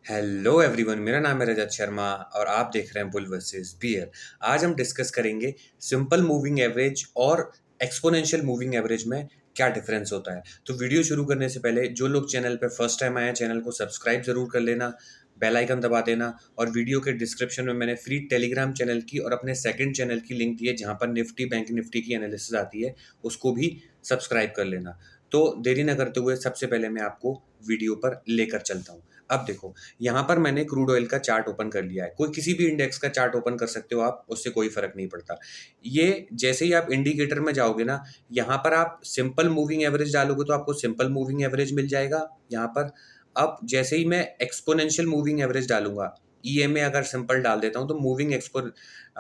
Hello everyone, मेरा नाम है रजत शर्मा और आप देख रहे हैं बुल वर्सेस बियर। आज हम डिस्कस करेंगे सिंपल मूविंग एवरेज और एक्सपोनेंशियल मूविंग एवरेज में क्या डिफरेंस होता है। तो वीडियो शुरू करने से पहले जो लोग चैनल पे फर्स्ट टाइम आए हैं, चैनल को सब्सक्राइब जरूर कर लेना, बेल आइकन दबा देना। और वीडियो के डिस्क्रिप्शन में मैंने फ्री टेलीग्राम चैनल की और अपने सेकंड चैनल की लिंक दी है, जहाँ पर निफ्टी बैंक निफ्टी की एनालिसिस आती है, उसको भी सब्सक्राइब कर लेना। तो देरी न करते हुए सबसे पहले मैं आपको वीडियो पर लेकर चलता हूँ। अब देखो, यहाँ पर मैंने क्रूड ऑयल का चार्ट ओपन कर लिया है। कोई किसी भी इंडेक्स का चार्ट ओपन कर सकते हो आप, उससे कोई फर्क नहीं पड़ता। ये जैसे ही आप इंडिकेटर में जाओगे ना, यहाँ पर आप सिंपल मूविंग एवरेज डालोगे तो आपको सिंपल मूविंग एवरेज मिल जाएगा यहाँ पर। अब जैसे ही मैं एक्सपोनेंशियल मूविंग एवरेज डालूंगा, ईएमए अगर सिंपल डाल देता हूँ तो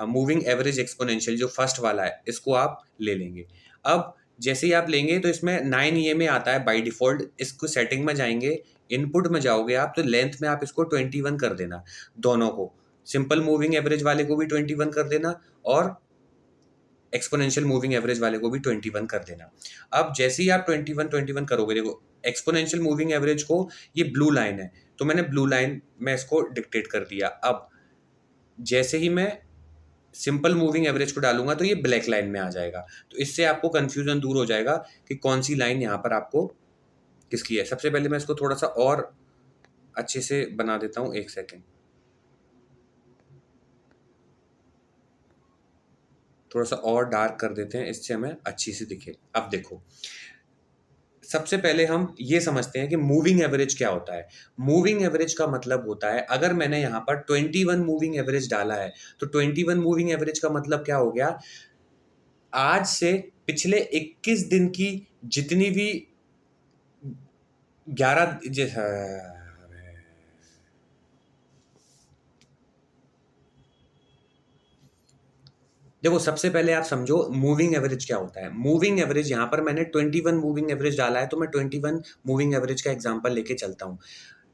मूविंग एवरेज एक्सपोनेंशियल जो फर्स्ट वाला है, इसको आप ले लेंगे। अब जैसे ही आप लेंगे तो इसमें 9 ईएमए आता है बाय डिफॉल्ट। इसको सेटिंग में जाएंगे, इनपुट में जाओगे आप, तो लेंथ में आप इसको 21 कर देना। दोनों को, सिंपल मूविंग एवरेज वाले को भी 21 कर देना और एक्सपोनेंशियल मूविंग एवरेज वाले को भी 21 कर देना। अब जैसे ही आप 21 करोगे, देखो एक्सपोनेंशियल मूविंग एवरेज को, ये ब्लू लाइन है तो मैंने ब्लू लाइन में इसको डिक्टेट कर दिया। अब जैसे ही मैं सिंपल मूविंग एवरेज को डालूंगा तो ये ब्लैक लाइन में आ जाएगा। तो इससे आपको कंफ्यूजन दूर हो जाएगा कि कौन सी लाइन यहाँ पर आपको किसकी है। सबसे पहले मैं इसको थोड़ा सा और अच्छे से बना देता हूँ, एक सेकेंड। थोड़ा सा और डार्क कर देते हैं, इससे हमें अच्छी सी दिखे। अब देखो, सबसे पहले हम ये समझते हैं कि मूविंग एवरेज क्या होता है। मूविंग एवरेज का मतलब होता है, अगर मैंने यहाँ पर 21 मूविंग एवरेज डाला है तो 21 मूविंग एवरेज का मतलब क्या हो गया, आज से पिछले 21 दिन की जितनी भी 11 देखो, सबसे पहले आप समझो मूविंग एवरेज क्या होता है। मूविंग एवरेज, यहाँ पर मैंने 21 मूविंग एवरेज डाला है तो मैं 21 मूविंग एवरेज का एग्जांपल लेके चलता हूँ।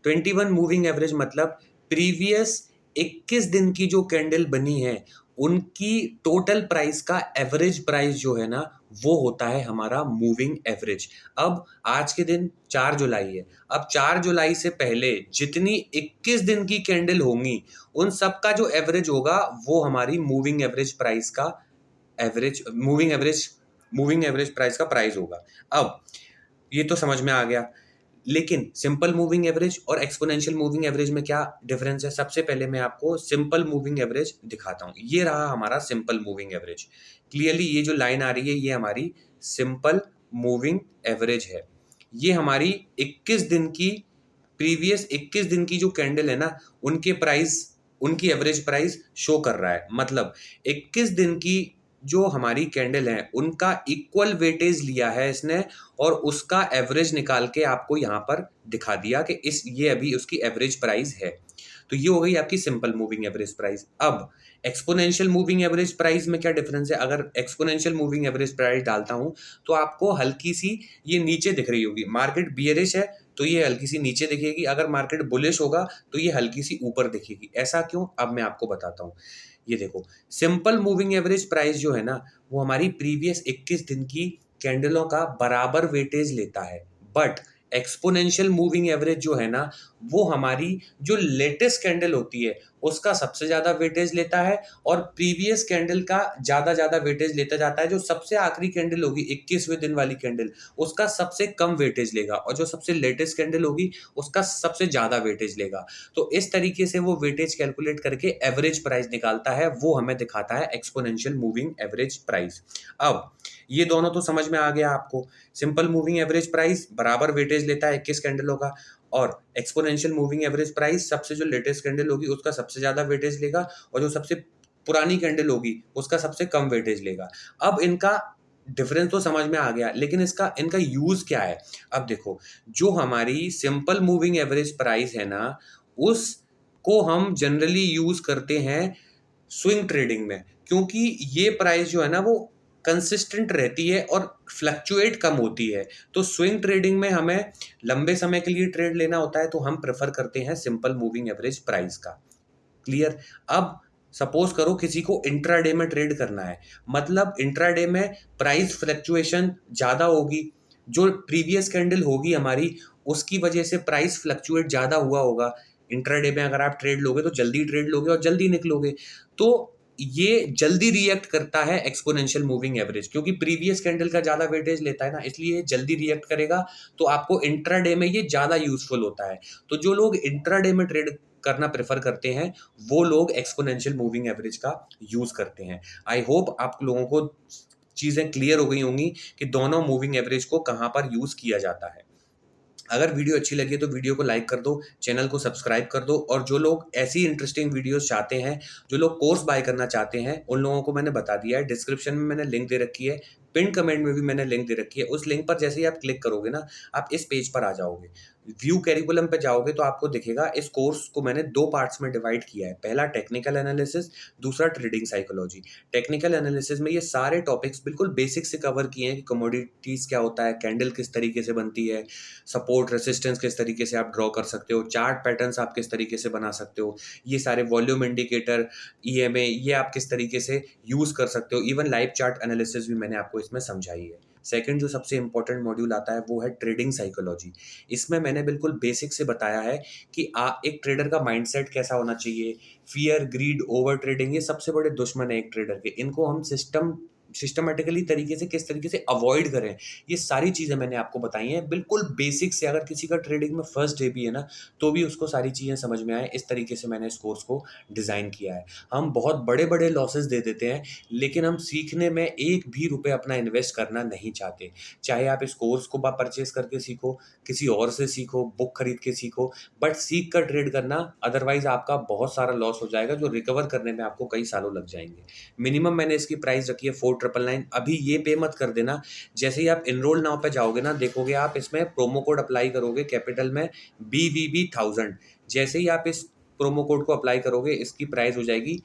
21 मूविंग एवरेज मतलब प्रीवियस 21 दिन की जो कैंडल बनी है, उनकी टोटल प्राइस का एवरेज प्राइस जो है ना, वो होता है हमारा मूविंग एवरेज। अब आज के दिन 4 जुलाई है। अब 4 जुलाई से पहले जितनी 21 दिन की कैंडल होंगी, उन सब का जो एवरेज होगा वो हमारी मूविंग एवरेज प्राइस का एवरेज मूविंग एवरेज प्राइस का प्राइस होगा। अब ये तो समझ में आ गया, लेकिन सिंपल मूविंग एवरेज और एक्सपोनेंशियल मूविंग एवरेज में क्या डिफरेंस है। सबसे पहले मैं आपको सिंपल मूविंग एवरेज दिखाता हूँ। ये रहा हमारा सिंपल मूविंग एवरेज। क्लियरली ये जो लाइन आ रही है, ये हमारी सिंपल मूविंग एवरेज है। ये हमारी 21 दिन की, प्रीवियस 21 दिन की जो कैंडल है ना, उनके प्राइस, उनकी एवरेज प्राइस शो कर रहा है। मतलब 21 दिन की जो हमारी कैंडल है, उनका इक्वल वेटेज लिया है इसने और उसका एवरेज निकाल के आपको यहाँ पर दिखा दिया कि ये अभी उसकी एवरेज प्राइस है। तो ये हो गई आपकी सिंपल मूविंग एवरेज प्राइस। अब एक्सपोनेंशियल मूविंग एवरेज प्राइस में क्या डिफरेंस है। अगर एक्सपोनेंशियल मूविंग एवरेज प्राइस डालता हूं तो आपको हल्की सी ये नीचे दिख रही होगी। मार्केट बियरिश है तो ये हल्की सी नीचे दिखेगी, अगर मार्केट बुलिश होगा तो ये हल्की सी ऊपर दिखेगी। ऐसा क्यों, अब मैं आपको बताता हूँ। ये देखो, सिंपल मूविंग एवरेज प्राइस जो है ना, वो हमारी प्रीवियस 21 दिन की कैंडलों का बराबर वेटेज लेता है। बट एक्सपोनेंशियल मूविंग एवरेज जो है ना, वो हमारी जो लेटेस्ट कैंडल होती है उसका सबसे ज्यादा वेटेज लेता है और प्रीवियस कैंडल का ज्यादा वेटेज लेता जाता है। जो सबसे आखिरी कैंडल होगी 21वें दिन वाली कैंडल, उसका सबसे कम वेटेज लेगा और जो सबसे लेटेस्ट कैंडल होगी उसका सबसे ज्यादा वेटेज लेगा। तो इस तरीके से वो वेटेज कैलकुलेट करके एवरेज प्राइस निकालता है, वो हमें दिखाता है एक्सपोनेंशियल मूविंग एवरेज प्राइस। अब ये दोनों तो समझ में आ गया आपको। सिंपल मूविंग एवरेज प्राइस बराबर वेटेज लेता है 21 कैंडलों का, और एक्सपोनेंशियल मूविंग एवरेज प्राइस सबसे जो लेटेस्ट कैंडल होगी उसका सबसे ज्यादा वेटेज लेगा और जो सबसे पुरानी कैंडल होगी उसका सबसे कम वेटेज लेगा। अब इनका डिफरेंस तो समझ में आ गया, लेकिन इसका इनका यूज क्या है। अब देखो, जो हमारी सिंपल मूविंग एवरेज प्राइस है ना, उसको हम जनरली यूज करते हैं स्विंग ट्रेडिंग में, क्योंकि ये प्राइस जो है ना वो कंसिस्टेंट रहती है और फ्लक्चुएट कम होती है। तो स्विंग ट्रेडिंग में हमें लंबे समय के लिए ट्रेड लेना होता है तो हम प्रेफर करते हैं सिंपल मूविंग एवरेज प्राइस का। क्लियर। अब सपोज करो किसी को इंट्राडे में ट्रेड करना है, मतलब इंट्राडे में प्राइस फ्लक्चुएशन ज्यादा होगी, जो प्रीवियस कैंडल होगी हमारी उसकी वजह से प्राइस फ्लक्चुएट ज्यादा हुआ होगा। इंट्राडे में अगर आप ट्रेड लोगे तो जल्दी ट्रेड लोगे और जल्दी निकलोगे। तो ये जल्दी रिएक्ट करता है एक्सपोनेंशियल मूविंग एवरेज, क्योंकि प्रीवियस कैंडल का ज्यादा वेटेज लेता है ना, इसलिए ये जल्दी रिएक्ट करेगा। तो आपको इंट्राडे में ये ज्यादा यूजफुल होता है। तो जो लोग इंट्राडे में ट्रेड करना प्रेफर करते हैं वो लोग एक्सपोनेंशियल मूविंग एवरेज का यूज करते हैं। आई होप आप लोगों को चीजें क्लियर हो गई होंगी कि दोनों मूविंग एवरेज को कहां पर यूज किया जाता है। अगर वीडियो अच्छी लगी है तो वीडियो को लाइक कर दो, चैनल को सब्सक्राइब कर दो, और जो लोग ऐसी इंटरेस्टिंग वीडियोस चाहते हैं, जो लोग कोर्स बाय करना चाहते हैं, उन लोगों को मैंने बता दिया है। डिस्क्रिप्शन में मैंने लिंक दे रखी है, पिन कमेंट में भी मैंने लिंक दे रखी है। उस लिंक पर जैसे ही आप क्लिक करोगे ना, आप इस पेज पर आ जाओगे। व्यू कैरिकुलम पे जाओगे तो आपको दिखेगा इस कोर्स को मैंने 2 पार्ट्स में डिवाइड किया है। पहला टेक्निकल एनालिसिस, दूसरा ट्रेडिंग साइकोलॉजी। टेक्निकल एनालिसिस में ये सारे टॉपिक्स बिल्कुल बेसिक से कवर किए हैं कि कमोडिटीज क्या होता है, कैंडल किस तरीके से बनती है, सपोर्ट रेसिस्टेंस किस तरीके से आप ड्रॉ कर सकते हो, चार्ट पैटर्न्स आप किस तरीके से बना सकते हो, ये सारे वॉल्यूम इंडिकेटर, ईएमए, ये आप किस तरीके से यूज कर सकते हो। इवन लाइव चार्ट एनालिसिस भी मैंने आपको इसमें समझाई है। सेकंड जो सबसे इंपॉर्टेंट मॉड्यूल आता है वो है ट्रेडिंग साइकोलॉजी। इसमें मैंने बिल्कुल बेसिक से बताया है कि एक ट्रेडर का माइंडसेट कैसा होना चाहिए। फियर, ग्रीड, ओवर ट्रेडिंग, ये सबसे बड़े दुश्मन है एक ट्रेडर के। इनको हम सिस्टमेटिकली तरीके से किस तरीके से अवॉइड करें, ये सारी चीज़ें मैंने आपको बताई हैं बिल्कुल बेसिक से। अगर किसी का ट्रेडिंग में फर्स्ट डे भी है ना, तो भी उसको सारी चीज़ें समझ में आए, इस तरीके से मैंने इस कोर्स को डिज़ाइन किया है। हम बहुत बड़े बड़े लॉसेस दे देते हैं, लेकिन हम सीखने में एक भी रुपये अपना इन्वेस्ट करना नहीं चाहते। चाहे आप इस कोर्स को परचेज करके सीखो, किसी और से सीखो, बुक खरीद के सीखो, बट सीख कर ट्रेड करना, अदरवाइज आपका बहुत सारा लॉस हो जाएगा जो रिकवर करने में आपको कई सालों लग जाएंगे। मिनिमम मैंने इसकी प्राइस रखी है 4999। अभी ये पे मत कर देना। जैसे ही आप इनरोल नाउ पे जाओगे ना, देखोगे आप इसमें प्रोमो कोड अप्लाई करोगे कैपिटल में BVB1000। जैसे ही आप इस प्रोमो कोड को अप्लाई करोगे, इसकी प्राइस हो जाएगी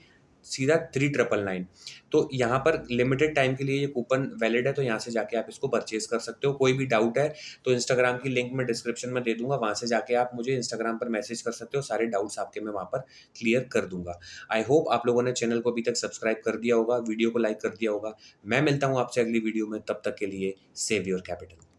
सीधा 3999। तो यहाँ पर लिमिटेड टाइम के लिए ये कूपन वैलिड है, तो यहाँ से जाके आप इसको परचेज कर सकते हो। कोई भी डाउट है तो इंस्टाग्राम की लिंक मैं डिस्क्रिप्शन में दे दूंगा, वहाँ से जाके आप मुझे इंस्टाग्राम पर मैसेज कर सकते हो। सारे डाउट्स आपके मैं वहाँ पर क्लियर कर दूंगा। आई होप आप लोगों ने चैनल को अभी तक सब्सक्राइब कर दिया होगा, वीडियो को लाइक कर दिया होगा। मैं मिलता हूँ आपसे अगली वीडियो में, तब तक के लिए सेव योर कैपिटल।